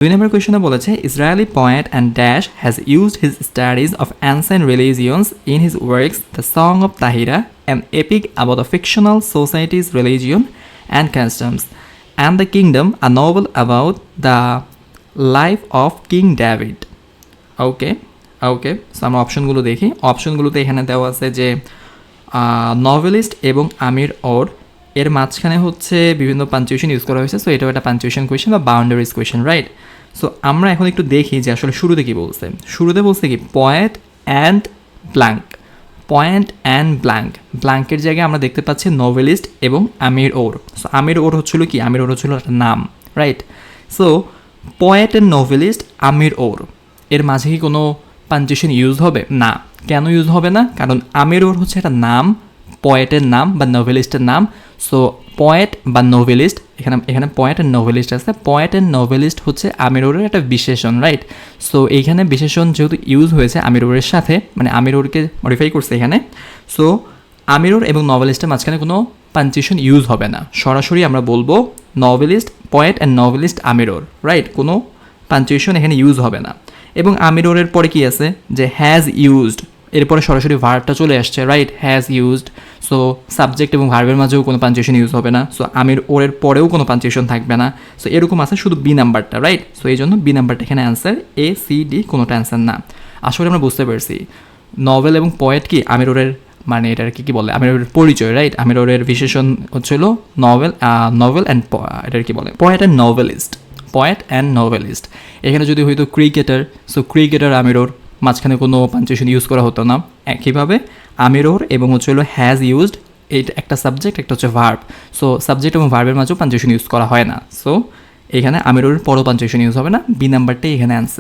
2 নম্বর কোয়েশনে বলেছে Israeli poet and Dash has used his studies of ancient religions in his works The Song of Tahira, an epic about a fictional society's religion and customs, and The Kingdom, a novel about the life of King David. Okay okay, so আমরা অপশনগুলো দেখি। অপশনগুলোতে এখানে দেওয়া আছে যে novelist এবং আমির ওর এর মাঝখানে হচ্ছে বিভিন্ন পাঞ্চুয়েশন ইউজ করা হয়েছে। সো এটাও একটা পাঞ্চুয়েশন কোয়েশন বা বাউন্ডারিজ কোয়েশন, রাইট? সো আমরা এখন একটু দেখি যে আসলে শুরুতে কী বলছে। শুরুতে বলছে কি poet and blank, point and blank, ব্ল্যাঙ্কের জায়গায় আমরা দেখতে পাচ্ছি নভেলিস্ট এবং আমির ওর। সো আমির ওর হচ্ছিল কি, আমির ওর হচ্ছিল একটা নাম, right? So poet and novelist আমির ওর এর মাঝে কি কোনো পাঞ্চুয়েশন ইউজ হবে না? কেন ইউজ হবে না? কারণ আমির ওর হচ্ছে একটা নাম, পয়েটের নাম বা নভেলিস্টের নাম। সো পয়েট বা নভেলিস্ট, এখানে পয়েট অ্যান্ড নভেলিস্ট আছে, পয়েট অ্যান্ড নভেলিস্ট হচ্ছে আমির ওরের একটা বিশেষণ, রাইট? সো এইখানে বিশেষণ যেহেতু ইউজ হয়েছে আমির ওরের সাথে, মানে আমির ওরকে মডিফাই করছে এখানে, সো আমির ওর এবং নভেলিস্টের মাঝখানে কোনো পাঞ্চুয়েশন ইউজ হবে না। সরাসরি আমরা বলবো novelist, poet and novelist Aamir Or, right? কোনো পাঞ্চুয়েশন এখানে ইউজ হবে না। এবং আমির ওরের পরে কি আছে যে হ্যাজ ইউজড, এরপরে সরাসরি ভার্বটা চলে আসছে, right? Has used. So subject এবং ভার্বের মাঝেও কোনো পাঞ্চুয়েশন ইউজ হবে না। সো আমির ওরের পরেও কোনো পাঞ্চুয়েশন থাকবে না। সো এরকম আছে শুধু বি নাম্বারটা, রাইট? সো এই জন্য বি নাম্বারটা এখানে অ্যান্সার, এ সি ডি কোনোটা অ্যান্সার না। আসলে আমরা বুঝতে পারছি নভেল এবং পয়েট কি আমির ওরের, মানে এটার কি বলে, আমির ওরের পরিচয়, রাইট? আমির ওরের বিশেষণ হচ্ছিল নভেল অ্যান্ড এটার কি বলে, poet and novelist, poet and novelist. এখানে যদি হয়তো ক্রিকেটার, সো ক্রিকেটার আমির ওর, মাঝখানে কোনো পাঞ্চুয়েশন ইউজ করা হতো না। একইভাবে আমির ওর এবং হচ্ছিল হ্যাজ ইউজড, এইটা একটা সাবজেক্ট, একটা হচ্ছে ভার্ব। সো সাবজেক্ট এবং ভার্বের মাঝেও পাঞ্চুয়েশন ইউজ করা হয় না। সো এখানে আমির ওরের পরও পাঞ্চুয়েশন ইউজ হবে না। বি নাম্বারটাই এখানে অ্যান্সার।